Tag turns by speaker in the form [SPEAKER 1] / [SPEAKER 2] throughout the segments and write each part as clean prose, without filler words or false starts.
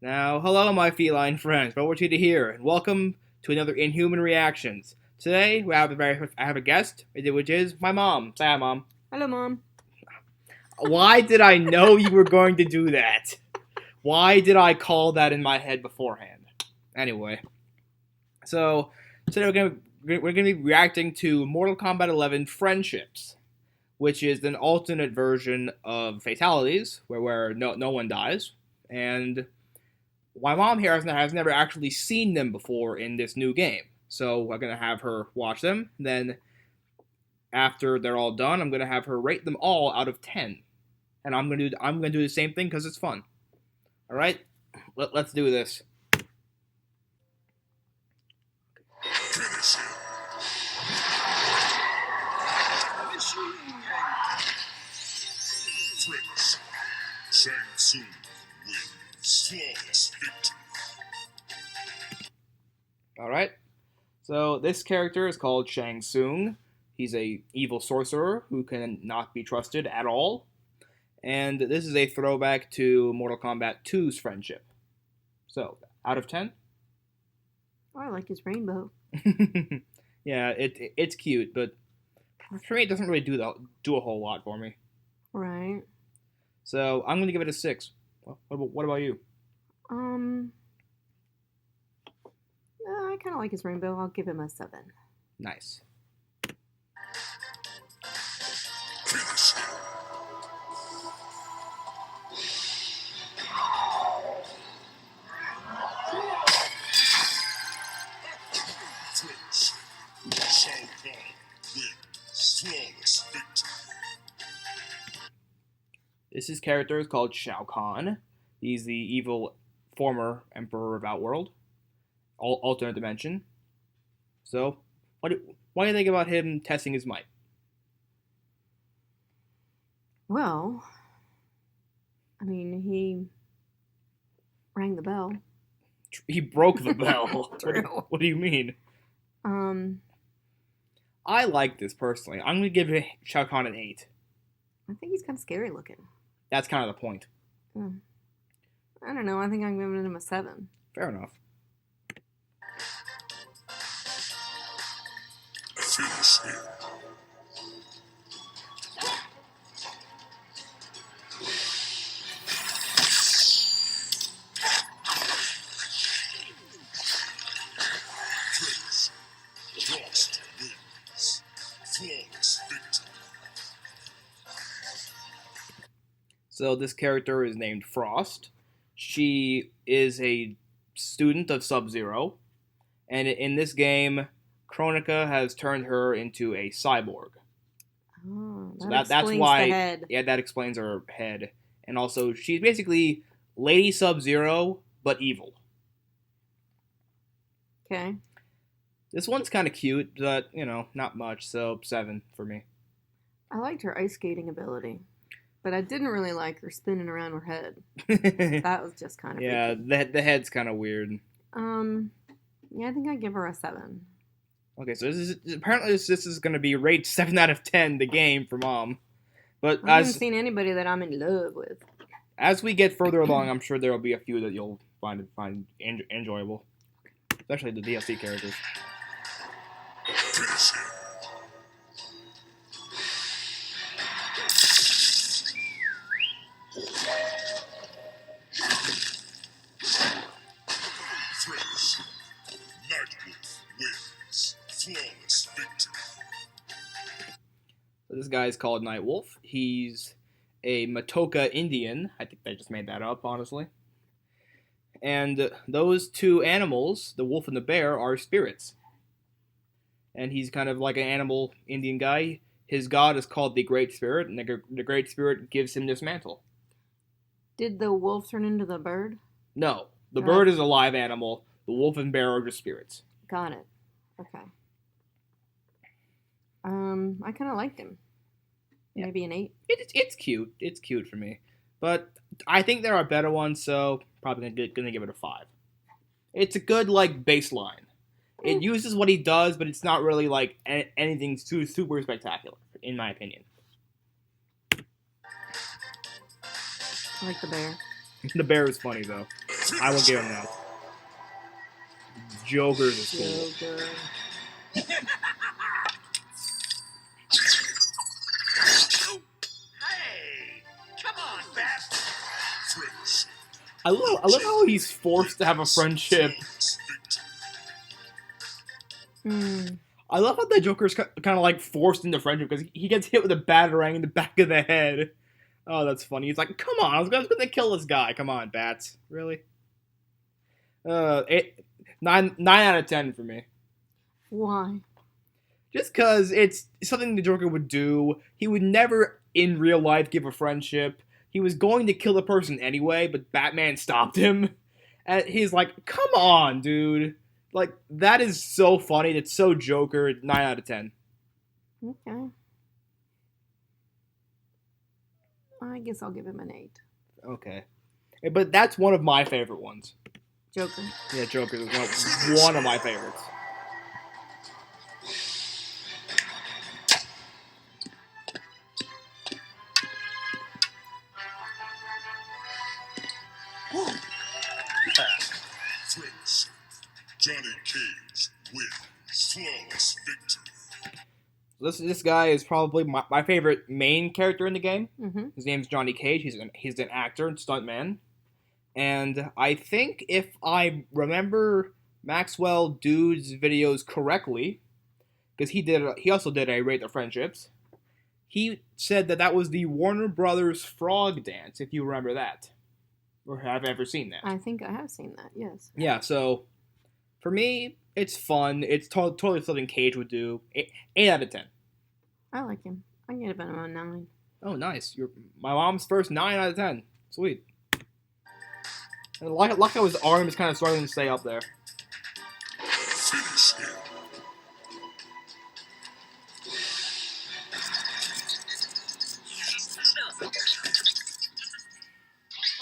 [SPEAKER 1] Now, hello, my feline friends. What you to here, and welcome to another InHuman Reactions. Today, I have a guest, which is my mom. Say hi, Mom.
[SPEAKER 2] Hello, Mom.
[SPEAKER 1] Why did I know you were going to do that? Why did I call that in my head beforehand? Anyway, so today we're gonna be reacting to Mortal Kombat 11 Friendships, which is an alternate version of Fatalities, where no one dies, and my mom here has never actually seen them before in this new game. So we're gonna have her watch them. Then after they're all done, I'm gonna have her rate them all out of 10, and I'm gonna do the same thing because it's fun. All right, let's do this.
[SPEAKER 3] Friends, Shang Tsung wins flawless victory.
[SPEAKER 1] All right. So this character is called Shang Tsung. He's a evil sorcerer who can not be trusted at all. And this is a throwback to Mortal Kombat 2's friendship. So, out of 10?
[SPEAKER 2] Oh, I like his rainbow.
[SPEAKER 1] Yeah, it's cute, but for me it doesn't really do a whole lot for me.
[SPEAKER 2] Right.
[SPEAKER 1] So, I'm going to give it a 6. What about you?
[SPEAKER 2] I kind of like his rainbow. I'll give him a 7.
[SPEAKER 1] Nice.
[SPEAKER 3] Finish him. Friends, Shao Kahn wins flawless victory.
[SPEAKER 1] This character is called Shao Kahn. He's the evil former Emperor of Outworld, alternate dimension. So, what do you think about him testing his might?
[SPEAKER 2] Well, I mean, he rang the bell.
[SPEAKER 1] He broke the bell.
[SPEAKER 2] True.
[SPEAKER 1] What do you mean? I like this personally. I'm going to give Shao Kahn an 8.
[SPEAKER 2] I think he's kind of scary looking.
[SPEAKER 1] That's kind of the point.
[SPEAKER 2] I don't know. I think I'm giving him a 7.
[SPEAKER 1] Fair enough.
[SPEAKER 3] Finish him. Friends, Frost wins flawless victory.
[SPEAKER 1] So this character is named Frost. She is a student of Sub-Zero, and in this game, Kronika has turned her into a cyborg.
[SPEAKER 2] Oh,
[SPEAKER 1] So
[SPEAKER 2] that
[SPEAKER 1] that's
[SPEAKER 2] explains
[SPEAKER 1] why,
[SPEAKER 2] the head.
[SPEAKER 1] yeah, that explains her head. And also, she's basically Lady Sub-Zero, but evil.
[SPEAKER 2] Okay.
[SPEAKER 1] This one's kind of cute, but, not much, so 7 for me.
[SPEAKER 2] I liked her ice skating ability, but I didn't really like her spinning around her head. That was just kind of
[SPEAKER 1] Yeah,
[SPEAKER 2] freaky.
[SPEAKER 1] the head's kind of weird.
[SPEAKER 2] Yeah, I think I'd give her a 7.
[SPEAKER 1] Okay, so apparently this is going to be rate 7 out of 10, the game, for Mom. But
[SPEAKER 2] I haven't seen anybody that I'm in love with.
[SPEAKER 1] as we get further along, I'm sure there will be a few that you'll find enjoyable, especially the DLC characters.
[SPEAKER 3] Finish him. Friends, Nightwolf wins flawless victory.
[SPEAKER 1] So this guy's called Nightwolf. He's a Matoka Indian. I think I just made that up, honestly. And those two animals, the wolf and the bear, are spirits. And he's kind of like an animal Indian guy. His god is called the Great Spirit, and the Great Spirit gives him this mantle.
[SPEAKER 2] Did the wolf turn into the bird?
[SPEAKER 1] No, the
[SPEAKER 2] Oh.
[SPEAKER 1] bird is a live animal. The wolf and bear are just spirits.
[SPEAKER 2] Got it. Okay. I kind of liked him.
[SPEAKER 1] Yeah.
[SPEAKER 2] Maybe an 8.
[SPEAKER 1] It's cute. It's cute for me. But I think there are better ones, so probably gonna give it a 5. It's a good, baseline. It uses what he does, but it's not really, anything super spectacular, in my opinion.
[SPEAKER 2] I like the bear.
[SPEAKER 1] The bear is funny, though. I will give him that. Joker's is cool.
[SPEAKER 2] Joker.
[SPEAKER 3] Hey, come on, Beth. Friendship.
[SPEAKER 1] I love how he's forced to have a friendship.
[SPEAKER 3] Flawless victory.
[SPEAKER 2] Hmm.
[SPEAKER 1] I love how the Joker's kind of like forced into friendship because he gets hit with a batarang in the back of the head. Oh, that's funny. He's like, come on, I was gonna kill this guy. Come on, Bats. Really? 9 out of 10 for me.
[SPEAKER 2] Why?
[SPEAKER 1] Just because it's something the Joker would do. He would never, in real life, give a friendship. He was going to kill the person anyway, but Batman stopped him. And he's like, come on, dude. Like, that is so funny. It's so Joker. 9 out of 10.
[SPEAKER 2] Okay. I guess I'll give him an 8.
[SPEAKER 1] Okay. But that's one of my favorite ones.
[SPEAKER 2] Joker.
[SPEAKER 1] Yeah, Joker is one of my favorites.
[SPEAKER 3] Friendship. Johnny Cage wins. Flawless victory.
[SPEAKER 1] This guy is probably my favorite main character in the game.
[SPEAKER 2] Mm-hmm.
[SPEAKER 1] His name's Johnny Cage. He's an actor and stuntman. And I think if I remember Maxwell Dude's videos correctly, because he also did a Rate the Friendships, he said that was the Warner Brothers frog dance, if you remember that. Or have ever seen that.
[SPEAKER 2] I think I have seen that, yes.
[SPEAKER 1] Yeah, so for me, it's fun. It's totally something Cage would do. 8 out of 10.
[SPEAKER 2] I like him. I can get about a 9.
[SPEAKER 1] Oh, nice. My mom's first 9 out of 10. Sweet. And like how his arm is kind of struggling to stay up there.
[SPEAKER 3] Finish him.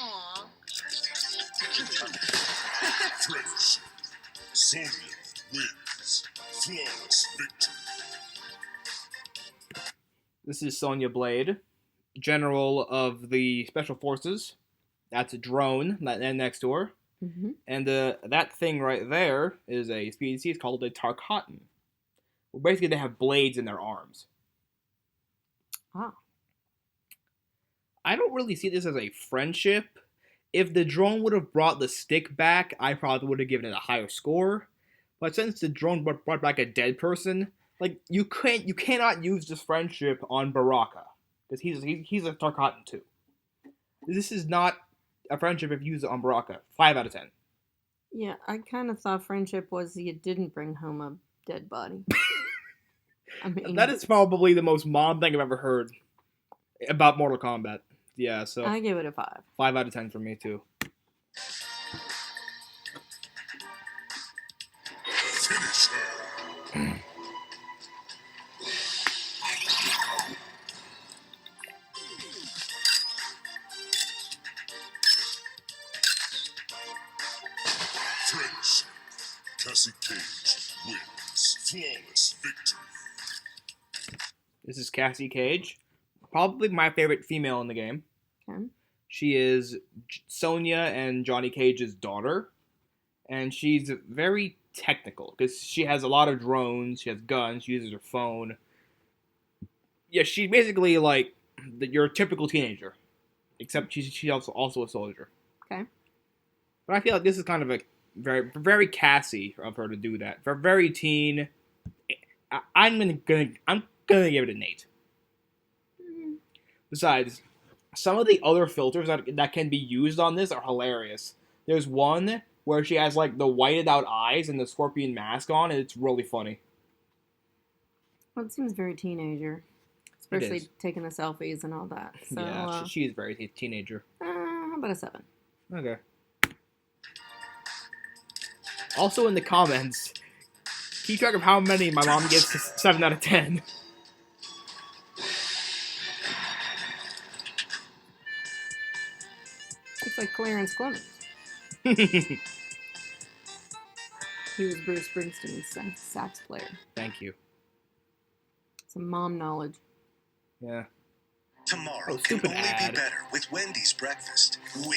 [SPEAKER 4] Aw.
[SPEAKER 3] Friendship. Sonya wins. Flawless victory.
[SPEAKER 1] This is Sonya Blade, general of the Special Forces. That's a drone next to her.
[SPEAKER 2] Mm-hmm.
[SPEAKER 1] And that thing right there is a species called a Tarkatan. Well, basically, they have blades in their arms.
[SPEAKER 2] Ah.
[SPEAKER 1] I don't really see this as a friendship. If the drone would have brought the stick back, I probably would have given it a higher score. But since the drone brought back a dead person, like you cannot use this friendship on Baraka because he's a Tarkatan too. This is not a friendship if you use it on Baraka. 5 out of 10.
[SPEAKER 2] Yeah, I kind of thought friendship was you didn't bring home a dead body. I mean,
[SPEAKER 1] That is probably the most mom thing I've ever heard about Mortal Kombat. Yeah, so
[SPEAKER 2] I give it a 5.
[SPEAKER 1] 5 out of 10 for me too.
[SPEAKER 3] Finish her. Friendship. Cassie Cage wins. Flawless victory.
[SPEAKER 1] This is Cassie Cage, probably my favorite female in the game.
[SPEAKER 2] Okay.
[SPEAKER 1] She is Sonya and Johnny Cage's daughter, and she's very technical because she has a lot of drones, she has guns, she uses her phone. Yeah, she's basically like your typical teenager, except she's also a soldier.
[SPEAKER 2] Okay.
[SPEAKER 1] But I feel like this is kind of a very Cassie of her to do that. For very teen, I'm gonna give it an 8.
[SPEAKER 2] Mm,
[SPEAKER 1] Besides, some of the other filters that can be used on this are hilarious. There's one where she has like the whited out eyes and the scorpion mask on, and it's really funny.
[SPEAKER 2] well, it seems very teenager,
[SPEAKER 1] It
[SPEAKER 2] especially
[SPEAKER 1] is.
[SPEAKER 2] taking the selfies and all that. So,
[SPEAKER 1] Yeah, she is very teenager.
[SPEAKER 2] how about a 7?
[SPEAKER 1] Okay. Also in the comments, keep track of how many my mom gives to 7 out of 10.
[SPEAKER 2] It's like Clarence Clemens. He was Bruce Springsteen's sax player.
[SPEAKER 1] Thank you.
[SPEAKER 2] Some mom knowledge.
[SPEAKER 1] Yeah.
[SPEAKER 5] Tomorrow
[SPEAKER 1] Oh,
[SPEAKER 5] can
[SPEAKER 1] stupid
[SPEAKER 5] only
[SPEAKER 1] ad.
[SPEAKER 5] be better with Wendy's breakfast. Win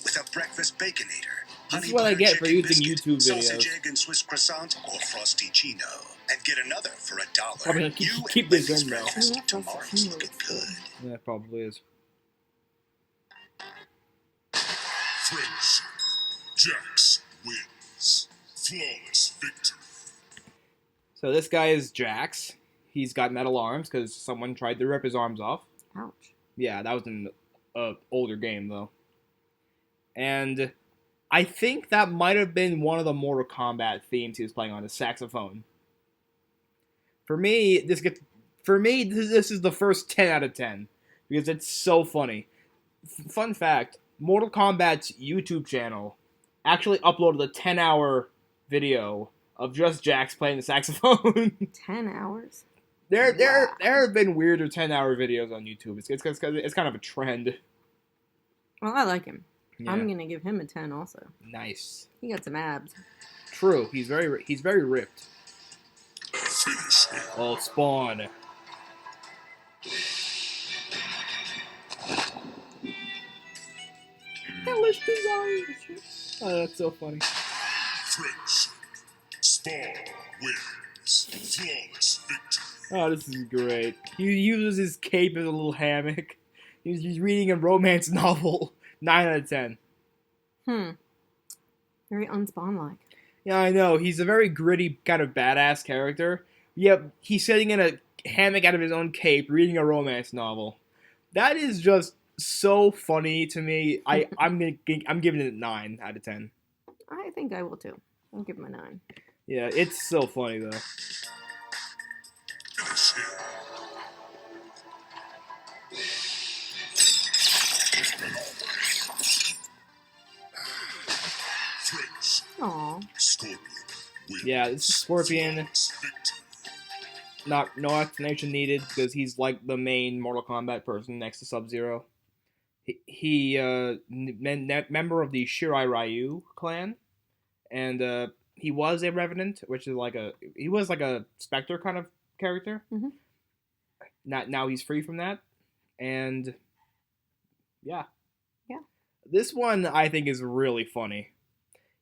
[SPEAKER 5] with a breakfast Baconator.
[SPEAKER 1] This is what I get for using
[SPEAKER 4] biscuit,
[SPEAKER 1] YouTube
[SPEAKER 4] sausage,
[SPEAKER 1] videos.
[SPEAKER 4] egg, and Swiss croissant, or frosty chino, and get another for $1.
[SPEAKER 1] Probably gonna keep
[SPEAKER 4] You
[SPEAKER 1] this
[SPEAKER 4] and
[SPEAKER 1] in, though.
[SPEAKER 4] Wendy's
[SPEAKER 2] Oh, that
[SPEAKER 4] Tomorrow's
[SPEAKER 2] frosty
[SPEAKER 4] looking
[SPEAKER 2] chino looks
[SPEAKER 4] good.
[SPEAKER 1] Yeah, it probably is.
[SPEAKER 3] Friendship. Jax wins. Flawless victory.
[SPEAKER 1] So this guy is Jax. He's got metal arms because someone tried to rip his arms off.
[SPEAKER 2] Ouch.
[SPEAKER 1] Yeah, that was an older game, though. And I think that might have been one of the Mortal Kombat themes he was playing on, the saxophone. For me, this is the first 10 out of 10 because it's so funny. Fun fact, Mortal Kombat's YouTube channel actually uploaded a 10-hour video of just Jax playing the saxophone.
[SPEAKER 2] 10 hours?
[SPEAKER 1] There have been weirder 10-hour videos on YouTube. It's kind of a trend.
[SPEAKER 2] Well, I like him.
[SPEAKER 1] Yeah.
[SPEAKER 2] I'm gonna give him a 10 also.
[SPEAKER 1] Nice.
[SPEAKER 2] He got some abs.
[SPEAKER 1] True. He's very ripped.
[SPEAKER 3] Finish him.
[SPEAKER 1] Oh, Spawn. Hellish desires. Oh, that's so funny.
[SPEAKER 3] Friendship. Spawn wins. Flawless victory.
[SPEAKER 1] Oh, this is great. He uses his cape as a little hammock. He's reading a romance novel. 9 out of 10.
[SPEAKER 2] Very unspawn-like.
[SPEAKER 1] Yeah, I know. He's a very gritty, kind of badass character. Yep, he's sitting in a hammock out of his own cape, reading a romance novel. That is just so funny to me. I'm giving it 9 out of 10.
[SPEAKER 2] I think I will too. I'll give him a 9.
[SPEAKER 1] Yeah, it's so funny though.
[SPEAKER 3] Finish him. Friendship.
[SPEAKER 2] Aw.
[SPEAKER 3] Scorpion wins.
[SPEAKER 1] Yeah, this is Scorpion.
[SPEAKER 3] Flawless victory.
[SPEAKER 1] No explanation needed because he's like the main Mortal Kombat person next to Sub-Zero. He member of the Shirai Ryu clan, and he was a Revenant, which is like a Spectre kind of character.
[SPEAKER 2] Mhm.
[SPEAKER 1] Now he's free from that, and yeah.
[SPEAKER 2] Yeah.
[SPEAKER 1] This one I think is really funny.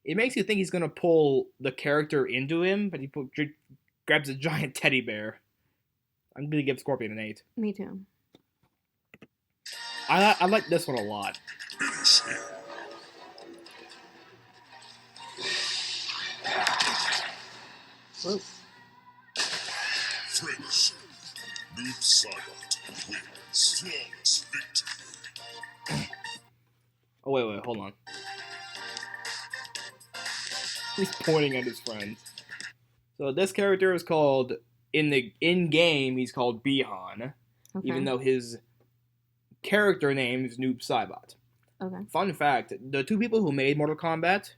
[SPEAKER 1] It makes you think he's gonna pull the character into him, but he grabs a giant teddy bear. I'm gonna give Scorpion an 8.
[SPEAKER 2] Me too.
[SPEAKER 1] I like this one a lot.
[SPEAKER 3] Finish him.
[SPEAKER 2] Whoa.
[SPEAKER 3] Friendship. Noob Saibot wins. Flawless victory.
[SPEAKER 1] Oh wait, hold on. He's pointing at his friends. So this character is called in game. He's called Bihan,
[SPEAKER 2] Okay.
[SPEAKER 1] even though his character name is Noob Saibot.
[SPEAKER 2] Okay.
[SPEAKER 1] Fun fact: the two people who made Mortal Kombat,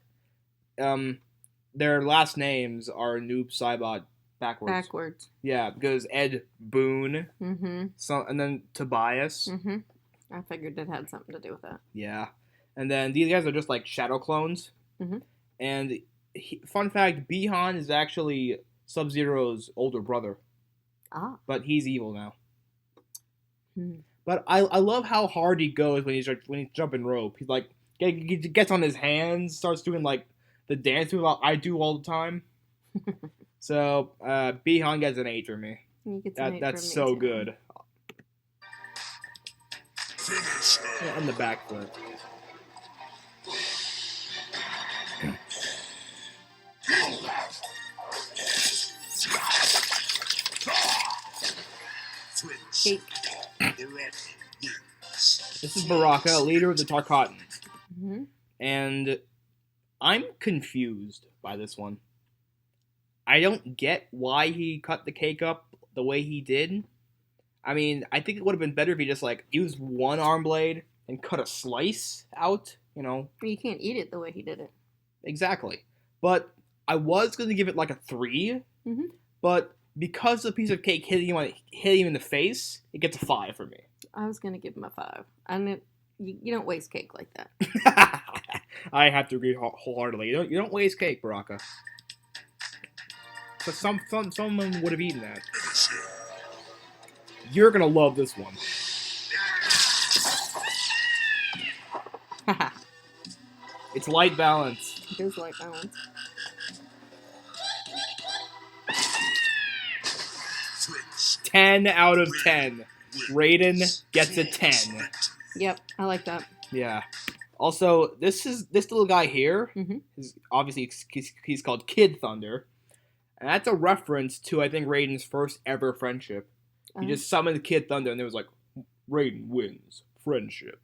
[SPEAKER 1] their last names are Noob Saibot backwards.
[SPEAKER 2] Backwards.
[SPEAKER 1] Yeah, because Ed Boon,
[SPEAKER 2] Mm-hmm.
[SPEAKER 1] and then Tobias.
[SPEAKER 2] Mm-hmm. I figured it had something to do with that.
[SPEAKER 1] Yeah, and then these guys are just like shadow clones.
[SPEAKER 2] Mhm.
[SPEAKER 1] And fun fact: Bihan is actually Sub-Zero's older brother,
[SPEAKER 2] Ah.
[SPEAKER 1] but he's evil now.
[SPEAKER 2] Hmm.
[SPEAKER 1] But I love how hard he goes when he's jumping rope. He's like he gets on his hands, starts doing like the dance move I do all the time. So Bihan gets an 8 for me.
[SPEAKER 2] You get some
[SPEAKER 1] That's
[SPEAKER 2] from me,
[SPEAKER 1] so
[SPEAKER 2] too.
[SPEAKER 1] good.
[SPEAKER 3] Finish him.
[SPEAKER 1] Yeah, on the back foot.
[SPEAKER 2] Cake.
[SPEAKER 3] Baraka wins.
[SPEAKER 1] This is Baraka, leader of the Tarkatans.
[SPEAKER 2] Mm-hmm.
[SPEAKER 1] And I'm confused by this one. I don't get why he cut the cake up the way he did. I mean, I think it would have been better if he just, like, used one arm blade and cut a slice out, you know.
[SPEAKER 2] You can't eat it the way he did it.
[SPEAKER 1] Exactly. But I was going to give it, like, a 3.
[SPEAKER 2] Mhm.
[SPEAKER 1] But because the piece of cake hit him in the face, it gets a 5 for me.
[SPEAKER 2] I was gonna give him a 5. You don't waste cake like that.
[SPEAKER 1] I have to agree wholeheartedly. You don't waste cake, Baraka. But someone would have eaten that.
[SPEAKER 3] Finish him.
[SPEAKER 1] You're gonna love this one. It's light balance.
[SPEAKER 2] Feels like that one.
[SPEAKER 3] Friends,
[SPEAKER 1] 10 out of 10. Raiden gets a 10.
[SPEAKER 2] Yep, I like that.
[SPEAKER 1] Yeah. Also, this little guy here.
[SPEAKER 2] Mm-hmm.
[SPEAKER 1] Obviously he's called Kid Thunder, and that's a reference to I think Raiden's first ever friendship. He just summoned Kid Thunder, and it was like Raiden wins friendship.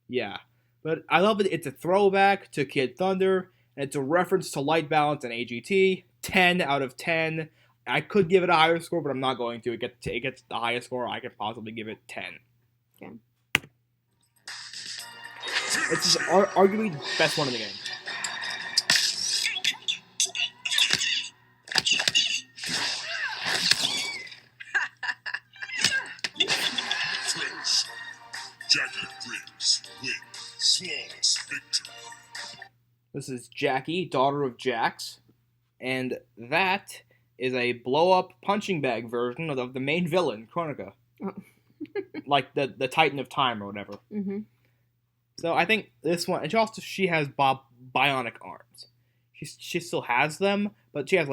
[SPEAKER 1] Yeah, but I love it. It's a throwback to Kid Thunder, and it's a reference to Light Balance and AGT. 10 out of 10. I could give it a higher score, but I'm not going to. It gets the highest score I could possibly give it 10.
[SPEAKER 2] Okay.
[SPEAKER 1] It's just arguably the best one in the game.
[SPEAKER 3] friends. Jackie Briggs wins flawless victory.
[SPEAKER 1] This is Jackie, daughter of Jax, and that is a blow-up punching bag version of the main villain, Chronica.
[SPEAKER 2] Oh.
[SPEAKER 1] Like the Titan of Time or whatever.
[SPEAKER 2] Mm-hmm.
[SPEAKER 1] So I think this one, and she has bionic arms. She still has them, but she's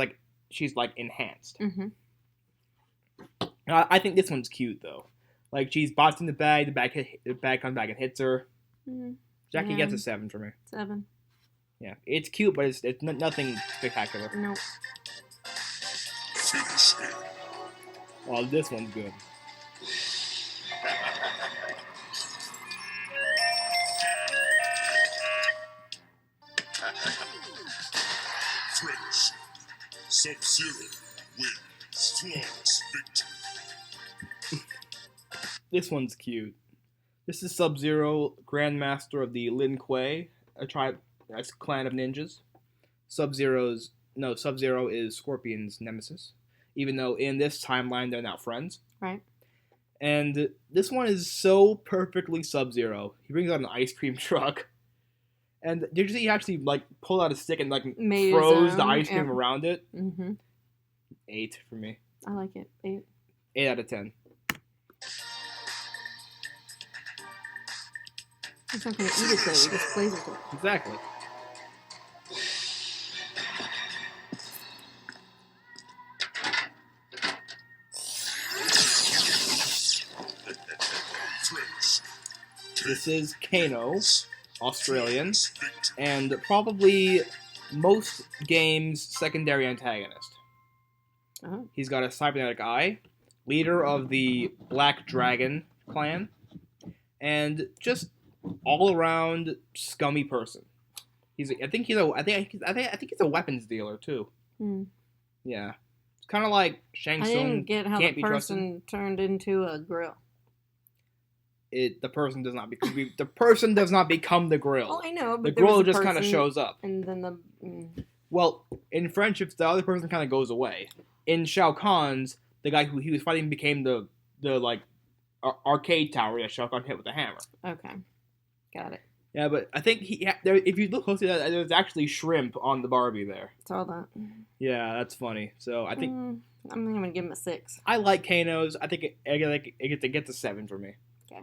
[SPEAKER 1] enhanced.
[SPEAKER 2] Mm-hmm.
[SPEAKER 1] I think this one's cute though. Like she's boxing the bag comes back and hits her.
[SPEAKER 2] Mm-hmm.
[SPEAKER 1] Jackie
[SPEAKER 2] Yeah.
[SPEAKER 1] gets a 7 for me.
[SPEAKER 2] 7.
[SPEAKER 1] Yeah, it's cute, but it's nothing spectacular.
[SPEAKER 2] No.
[SPEAKER 3] Finish him.
[SPEAKER 1] Well, this one's good.
[SPEAKER 3] Friends, Sub-Zero wins flawless victory.
[SPEAKER 1] This one's cute. This is Sub-Zero, Grandmaster of the Lin Kuei, a clan of ninjas. Sub-Zero is Scorpion's nemesis, even though in this timeline they're not friends.
[SPEAKER 2] Right.
[SPEAKER 1] And this one is so perfectly Sub-Zero. He brings out an ice cream truck. And did you see he actually pulled out a stick and
[SPEAKER 2] Made his
[SPEAKER 1] froze the
[SPEAKER 2] own,
[SPEAKER 1] ice cream
[SPEAKER 2] yeah.
[SPEAKER 1] around it?
[SPEAKER 2] Mm-hmm.
[SPEAKER 1] 8 for me.
[SPEAKER 2] I like it. 8.
[SPEAKER 1] 8 out of 10.
[SPEAKER 2] He's not gonna eat it though. He just plays with it.
[SPEAKER 1] Exactly.
[SPEAKER 3] Friends,
[SPEAKER 1] This is Kano, Australian,
[SPEAKER 3] flawless victory.
[SPEAKER 1] and probably most games' secondary antagonist.
[SPEAKER 2] Oh.
[SPEAKER 1] He's got a cybernetic eye, leader of the Black Dragon clan, and just all around scummy person. I think he's a weapons dealer too.
[SPEAKER 2] Hmm.
[SPEAKER 1] Yeah, it's kind of like Shang
[SPEAKER 2] I didn't
[SPEAKER 1] Tsung.
[SPEAKER 2] get how
[SPEAKER 1] can't
[SPEAKER 2] the
[SPEAKER 1] be trusted.
[SPEAKER 2] person turned into a grill.
[SPEAKER 1] The person does not become the grill.
[SPEAKER 2] Oh, I know, but
[SPEAKER 1] The
[SPEAKER 2] there was
[SPEAKER 1] grill
[SPEAKER 2] a
[SPEAKER 1] just kind of
[SPEAKER 2] person,
[SPEAKER 1] shows up.
[SPEAKER 2] and then the.
[SPEAKER 1] Well, in friendships, the other person kind of goes away. In Shao Kahn's, the guy who he was fighting became the arcade tower that Shao Kahn hit with a hammer.
[SPEAKER 2] Okay, got it.
[SPEAKER 1] Yeah, but I think if you look closely, there's actually shrimp on the Barbie there.
[SPEAKER 2] Saw that.
[SPEAKER 1] Yeah, that's funny. So I think
[SPEAKER 2] I'm gonna give him a 6.
[SPEAKER 1] I like Kano's. I think it gets a 7 for me.
[SPEAKER 2] Okay.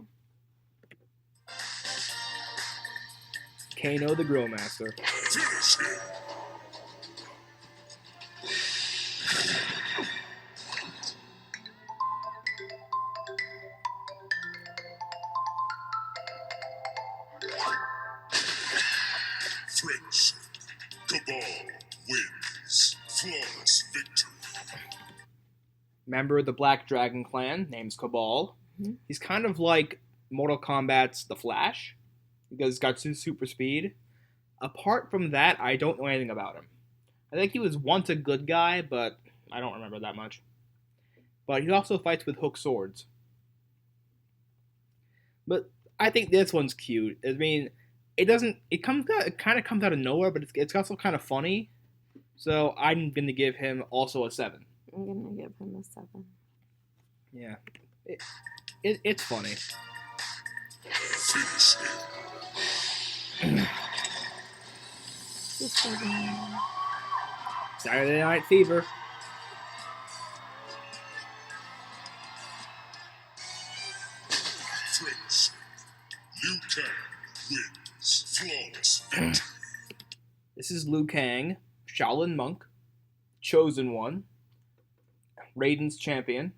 [SPEAKER 1] Kano the Grill Master.
[SPEAKER 3] Finish him. Friends, Cabal wins flawless victory.
[SPEAKER 1] Member of the Black Dragon clan, name's Cabal.
[SPEAKER 2] Mhm.
[SPEAKER 1] He's kind of like Mortal Kombat's The Flash, because he's got super speed. Apart from that, I don't know anything about him. I think he was once a good guy, but I don't remember that much. But he also fights with hook swords. But I think this one's cute. I mean, it kind of comes out of nowhere, but it's also kind of funny. So I'm gonna give him also a 7.
[SPEAKER 2] I'm gonna give him a 7.
[SPEAKER 1] Yeah, it's funny.
[SPEAKER 3] Finish him.
[SPEAKER 2] Just 7.
[SPEAKER 1] Saturday Night Fever.
[SPEAKER 3] Friends, Liu Kang wins flawless victory.
[SPEAKER 1] This is Liu Kang, Shaolin monk, chosen one, Raiden's champion,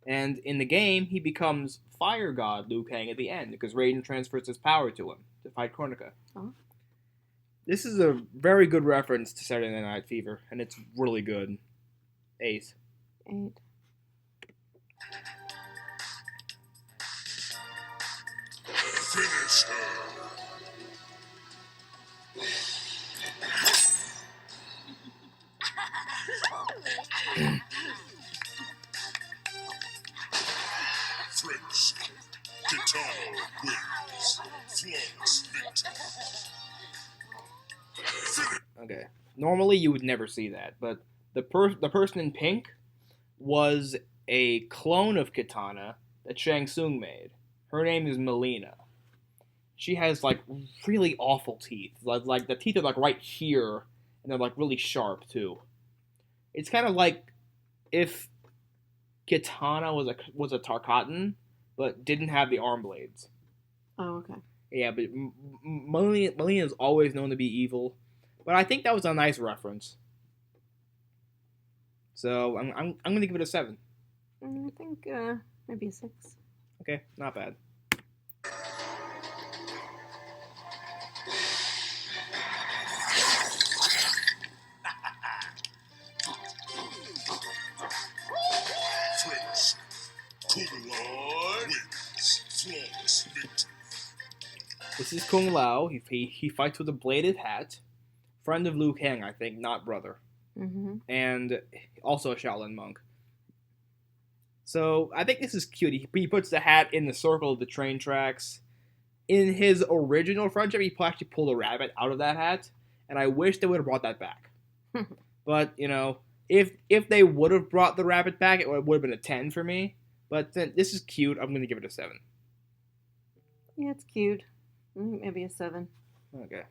[SPEAKER 1] and in the game he becomes Fire God Liu Kang at the end because Raiden transfers his power to him to fight Kronika.
[SPEAKER 2] Oh.
[SPEAKER 1] This is a very good reference to Saturday Night Fever, and it's really good. 8.
[SPEAKER 2] 8.
[SPEAKER 3] Finish her. French. Kitano wins. Flawless victory.
[SPEAKER 1] Okay. Normally you would never see that, but the person in pink was a clone of Kitana that Shang Tsung made. Her name is Melina. She has like really awful teeth. Like the teeth are like right here, and they're like really sharp too. It's kind of like if Kitana was a Tarkatan, but didn't have the arm blades.
[SPEAKER 2] Oh, okay.
[SPEAKER 1] Yeah, but Melina is always known to be evil. But I think that was a nice reference. So I'm gonna give it a 7.
[SPEAKER 2] I think maybe a 6.
[SPEAKER 1] Okay, not bad.
[SPEAKER 3] French. Kung Lao wins. Flawless victory.
[SPEAKER 1] This is Kung Lao. He fights with a bladed hat. Friend of Liu Kang, I think, not brother.
[SPEAKER 2] Mm-hmm.
[SPEAKER 1] And also a Shaolin monk. So I think this is cute. He puts the hat in the circle of the train tracks. In his original friendship, he actually pulled a rabbit out of that hat, and I wish they would have brought that back. But you know, if they would have brought the rabbit back, it would have been a 10 for me. But this is cute. I'm gonna give it a 7.
[SPEAKER 2] Yeah, it's cute. Maybe a 7.
[SPEAKER 1] Okay.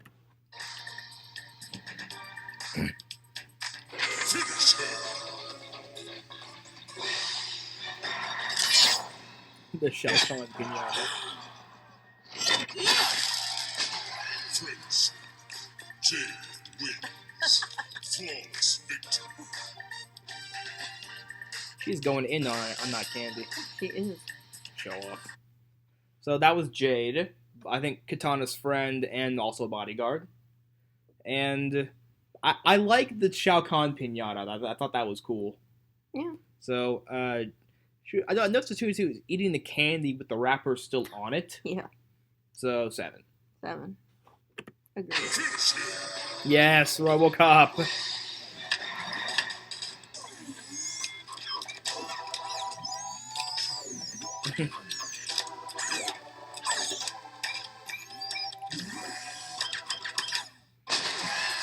[SPEAKER 3] Finish her.
[SPEAKER 1] The Shao Kahn pinata.
[SPEAKER 3] French. Jade wins. Flawless victory.
[SPEAKER 1] She's going in on that candy.
[SPEAKER 2] She is.
[SPEAKER 1] Show up. So that was Jade. I think Katana's friend and also bodyguard. And I like the Shao Kahn pinata. I thought that was cool.
[SPEAKER 2] Yeah.
[SPEAKER 1] So I noticed the two is eating the candy with the wrapper still on it.
[SPEAKER 2] Yeah.
[SPEAKER 1] So 7.
[SPEAKER 2] 7. Agreed.
[SPEAKER 3] Finish him.
[SPEAKER 1] Yes, RoboCop.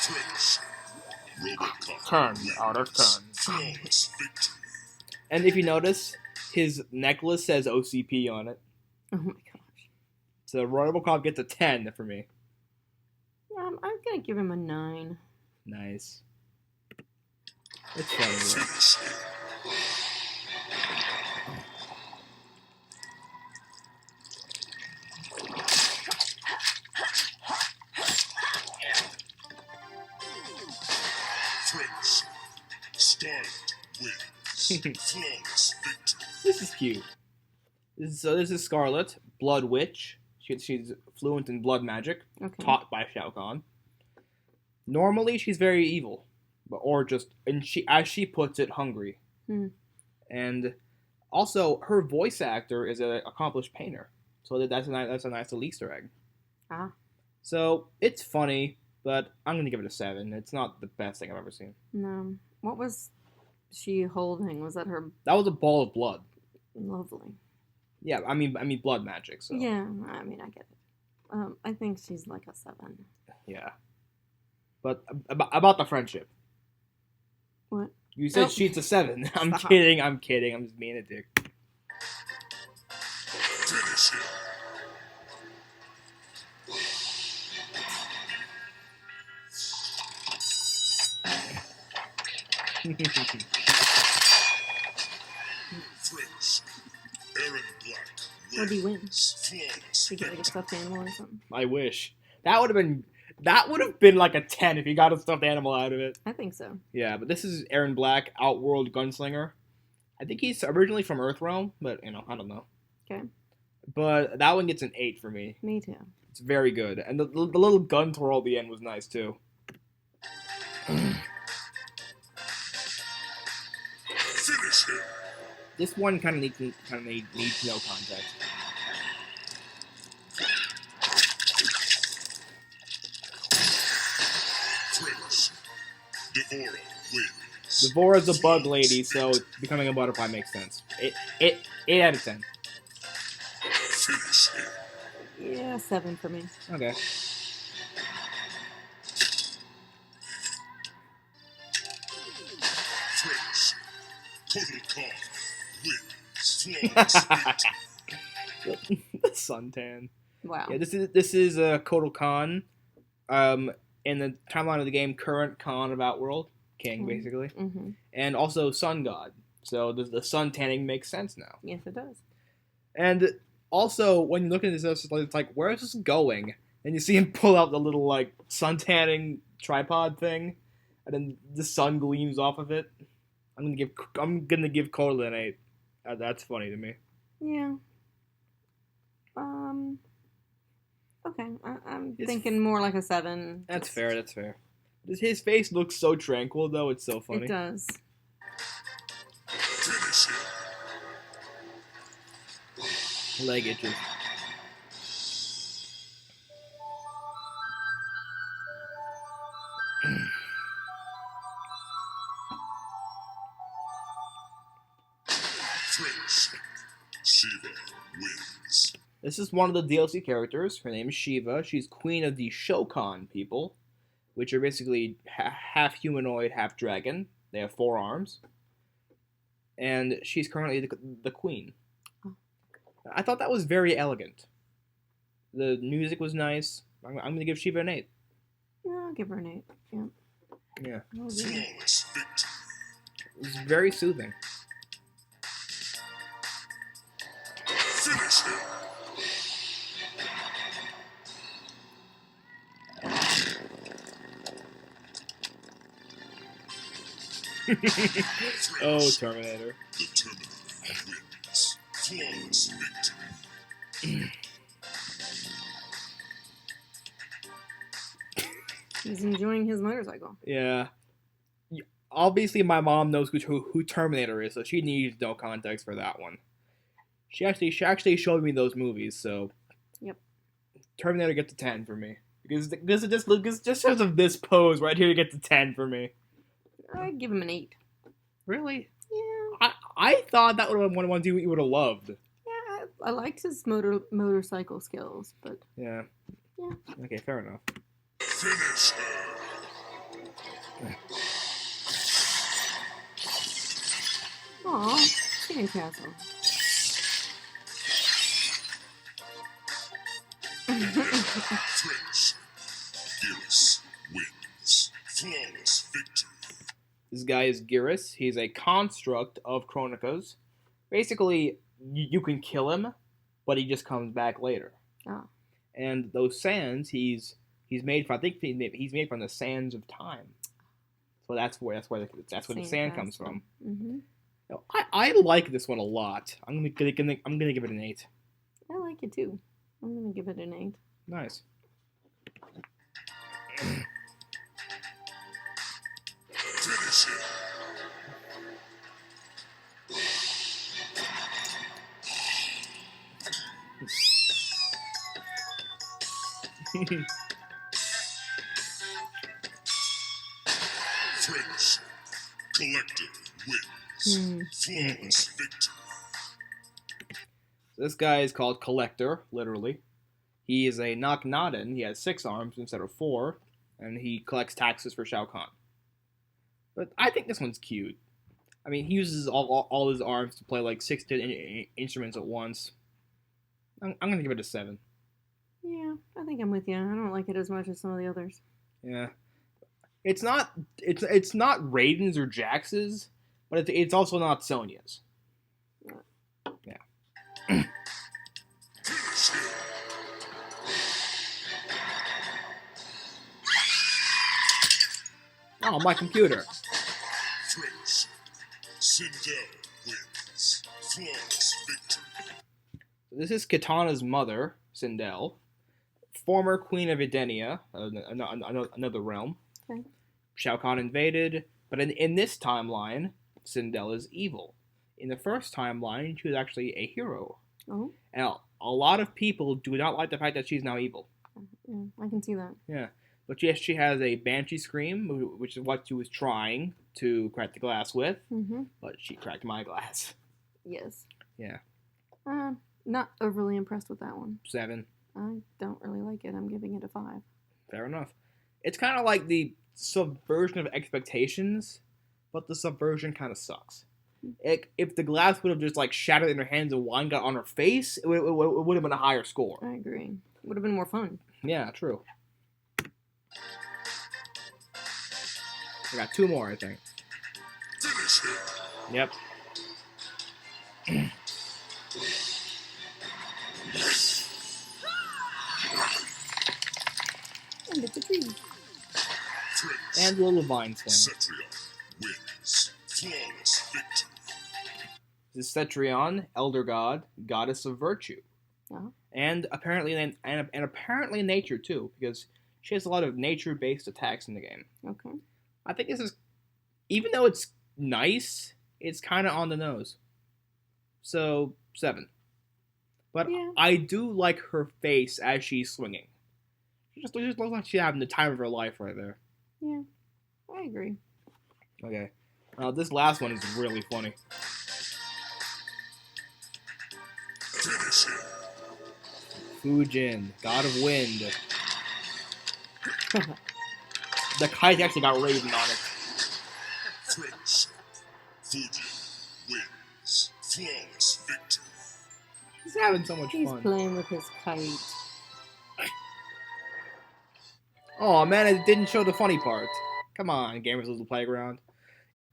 [SPEAKER 3] French. Robocop
[SPEAKER 1] 10 out of 10.
[SPEAKER 3] flawless victory.
[SPEAKER 1] And if you notice, his necklace says OCP on it.
[SPEAKER 2] Oh my gosh.
[SPEAKER 1] So RoboCop gets a 10 for me.
[SPEAKER 2] I'm gonna give him a 9.
[SPEAKER 1] Nice. It's funny.
[SPEAKER 3] Finish him. French. Scarlet wins. Flawless victory.
[SPEAKER 1] This is cute. This is Scarlet, Blood Witch. She's fluent in blood magic,
[SPEAKER 2] Okay.
[SPEAKER 1] taught by Shao Kahn. Normally, she's very evil, and as she puts it, hungry.
[SPEAKER 2] Hmm.
[SPEAKER 1] And also, her voice actor is an accomplished painter, so that's a nice little Easter egg.
[SPEAKER 2] Ah.
[SPEAKER 1] So it's funny, but I'm gonna give it a 7. It's not the best thing I've ever seen.
[SPEAKER 2] No. What was she holding? Was that her
[SPEAKER 1] That was a ball of blood.
[SPEAKER 2] lovely?
[SPEAKER 1] Yeah, I mean blood magic. So
[SPEAKER 2] Yeah, I mean, I get it. I think she's like a 7.
[SPEAKER 1] yeah. But about the friendship.
[SPEAKER 2] What?
[SPEAKER 1] You said
[SPEAKER 2] Nope.
[SPEAKER 1] she's a 7. I'm
[SPEAKER 2] Stop.
[SPEAKER 1] kidding. I'm just being a dick.
[SPEAKER 3] Finish him. French. Aaron Black
[SPEAKER 2] What do you win?
[SPEAKER 3] wins. Flawless
[SPEAKER 2] Did you get like a
[SPEAKER 3] victory.
[SPEAKER 2] stuffed animal or something?
[SPEAKER 1] I wish that would have been That would have been like a 10 if you got a stuffed animal out of it.
[SPEAKER 2] I think so.
[SPEAKER 1] Yeah, but this is Aaron Black, Outworld Gunslinger. I think he's originally from Earthrealm, but, I don't know.
[SPEAKER 2] Okay.
[SPEAKER 1] But that one gets an 8 for me.
[SPEAKER 2] Me too.
[SPEAKER 1] It's very good. And the little gun twirl at the end was nice, too.
[SPEAKER 3] Finish him.
[SPEAKER 1] This one kind of needs no context.
[SPEAKER 3] Friends. Devora wins.
[SPEAKER 1] Devora's a bug lady, so becoming a butterfly makes sense. 8 out of 10.
[SPEAKER 3] Finish him.
[SPEAKER 2] Yeah, 7 for me.
[SPEAKER 1] Okay.
[SPEAKER 3] Friends. Total Khan wins. Flawless victory.
[SPEAKER 1] The suntan.
[SPEAKER 2] Wow.
[SPEAKER 1] Yeah, this is Kotal Khan, in the timeline of the game, current Khan of Outworld, King basically,
[SPEAKER 2] Mm-hmm.
[SPEAKER 1] and also Sun God. So the sun tanning makes sense now.
[SPEAKER 2] Yes, it does.
[SPEAKER 1] And also, when you look at this, it's like, where is this going? And you see him pull out the little like sun tanning tripod thing, and then the sun gleams off of it. I'm gonna give Kotal an 8. That's funny to me.
[SPEAKER 2] Yeah. Okay. I'm thinking more like a 7.
[SPEAKER 1] That's fair. That's fair. His face looks so tranquil, though. It's so funny.
[SPEAKER 2] It does.
[SPEAKER 3] Finish him.
[SPEAKER 1] Leg itches.
[SPEAKER 3] Friends. Shiva wins.
[SPEAKER 1] This is one of the DLC characters. Her name is Shiva. She's queen of the Shokan people, which are basically half humanoid, half dragon. They have 4 arms. And she's currently the queen.
[SPEAKER 2] Oh.
[SPEAKER 1] I thought that was very elegant. The music was nice. I'm going to give Shiva an 8.
[SPEAKER 2] Yeah, I'll give her an 8. Yeah.
[SPEAKER 1] Yeah.
[SPEAKER 2] I'll give her-
[SPEAKER 3] Flawless victory.
[SPEAKER 1] It was very soothing.
[SPEAKER 3] Finish him.
[SPEAKER 1] Oh, Terminator.
[SPEAKER 3] The Terminator wins. Flawless victory.
[SPEAKER 2] He's enjoying his motorcycle.
[SPEAKER 1] Yeah. Obviously, my mom knows who Terminator is, so she needs no context for that one. She actually showed me those movies, so.
[SPEAKER 2] Yep.
[SPEAKER 1] Terminator gets a 10 for me because it just because of this pose right here, it gets a 10 for me.
[SPEAKER 2] I'd give him an 8.
[SPEAKER 1] Really?
[SPEAKER 2] Yeah.
[SPEAKER 1] I thought that would have been one of the ones you would have loved.
[SPEAKER 2] Yeah, I liked his motorcycle skills, but
[SPEAKER 1] Yeah.
[SPEAKER 2] Yeah.
[SPEAKER 1] Okay, fair enough.
[SPEAKER 3] Finish her.
[SPEAKER 2] aw, Sandcastle.
[SPEAKER 3] Friends. Gillis wins. Flawless victory.
[SPEAKER 1] This guy is Gyrus. He's a construct of Chronicas. Basically, you can kill him, but he just comes back later.
[SPEAKER 2] Oh.
[SPEAKER 1] And those sands, he's made from. I think he's made from the sands of time. So that's where the sand comes from.
[SPEAKER 2] Mm-hmm.
[SPEAKER 1] Now, I like this one a lot. I'm gonna give it an 8.
[SPEAKER 2] I like it too. I'm gonna give it an 8.
[SPEAKER 1] Nice.
[SPEAKER 3] Finish him. Friends. Collective wins. Flawless victory.
[SPEAKER 1] This guy is called Collector, literally. He is a Naknaden. He has 6 arms instead of 4, and he collects taxes for Shao Kahn. But I think this one's cute. I mean, he uses all his arms to play like 6 instruments at once. I'm gonna give it a 7.
[SPEAKER 2] Yeah, I think I'm with you. I don't like it as much as some of the others.
[SPEAKER 1] Yeah, it's not Raiden's or Jax's, but it's also not Sonya's. Yeah.
[SPEAKER 3] Finish him.
[SPEAKER 1] Oh, my computer.
[SPEAKER 3] Friendship. Sindel wins. Flawless victory.
[SPEAKER 1] This is Kitana's mother, Sindel, former queen of Edenia, another realm.
[SPEAKER 2] Okay.
[SPEAKER 1] Shao Kahn invaded, but in this timeline, Sindel is evil. In the first timeline, she was actually a hero.
[SPEAKER 2] Oh.
[SPEAKER 1] And a lot of people do not like the fact that she's now evil.
[SPEAKER 2] Yeah, I can see that.
[SPEAKER 1] Yeah. But yes, she has a Banshee Scream, which is what she was trying to crack the glass with,
[SPEAKER 2] Mm-hmm.
[SPEAKER 1] but she cracked my glass.
[SPEAKER 2] Yes.
[SPEAKER 1] Yeah.
[SPEAKER 2] Not overly impressed with that one.
[SPEAKER 1] 7.
[SPEAKER 2] I don't really like it. I'm giving it a 5.
[SPEAKER 1] Fair enough. It's kind of like the subversion of expectations, but the subversion kind of sucks. If the glass would have just like shattered in her hands and wine got on her face, it would have been a higher score.
[SPEAKER 2] I agree. Would have been more fun.
[SPEAKER 1] Yeah, true. I got 2 more, I think.
[SPEAKER 3] Finish him.
[SPEAKER 1] Yep.
[SPEAKER 2] And it's a tree.
[SPEAKER 3] Friends.
[SPEAKER 1] And a little vine swing.
[SPEAKER 3] Cetrion wins. Flawless victory.
[SPEAKER 1] This is Cetrion, Elder God, Goddess of Virtue.
[SPEAKER 2] Uh-huh.
[SPEAKER 1] And apparently apparently nature too, because she has a lot of nature-based attacks in the game.
[SPEAKER 2] Okay.
[SPEAKER 1] I think this is, even though it's nice, it's kind of on the nose. So 7. But
[SPEAKER 2] Yeah.
[SPEAKER 1] I do like her face as she's swinging. She just looks like she's having the time of her life right there.
[SPEAKER 2] Yeah. I agree.
[SPEAKER 1] Okay. This last one is really funny.
[SPEAKER 3] Finish him.
[SPEAKER 1] Fujin, God of Wind. The kite actually got Raven on it.
[SPEAKER 3] Friendship. Fujin wins. Flawless victory.
[SPEAKER 1] He's having so much
[SPEAKER 2] He's
[SPEAKER 1] fun.
[SPEAKER 2] playing with his kite.
[SPEAKER 1] Oh man, it didn't show the funny part. Come on, Gamers Little Playground.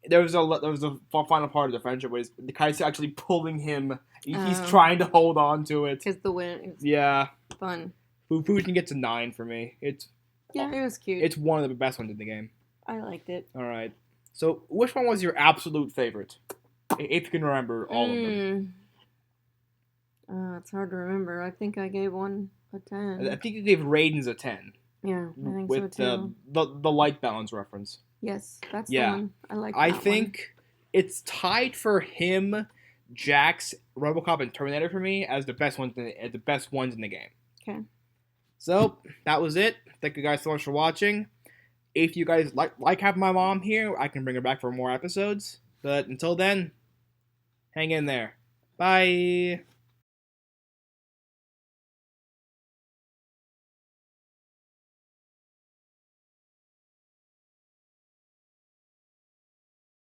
[SPEAKER 1] There was a final part of the friendship where the kite's actually pulling him. He's trying to hold on to it.
[SPEAKER 2] Because the wind is
[SPEAKER 1] Yeah,
[SPEAKER 2] fun.
[SPEAKER 1] Fujin gets a 9 for me.
[SPEAKER 2] Yeah, it was cute.
[SPEAKER 1] It's one of the best ones in the game.
[SPEAKER 2] I liked it.
[SPEAKER 1] All right. So, which one was your absolute favorite? If you can remember all of them.
[SPEAKER 2] It's hard to remember. I think I gave one a 10.
[SPEAKER 1] I think you gave Raiden's a 10
[SPEAKER 2] Yeah, I think
[SPEAKER 1] with
[SPEAKER 2] so too.
[SPEAKER 1] the light balance reference.
[SPEAKER 2] Yes, that's
[SPEAKER 1] Yeah.
[SPEAKER 2] the one. I like that
[SPEAKER 1] I
[SPEAKER 2] one.
[SPEAKER 1] think it's tied for him, Jax, RoboCop, and Terminator for me as the best ones in the game.
[SPEAKER 2] Okay.
[SPEAKER 1] So that was it. Thank you guys so much for watching. If you guys like having my mom here, I can bring her back for more episodes. But until then, hang in there. Bye.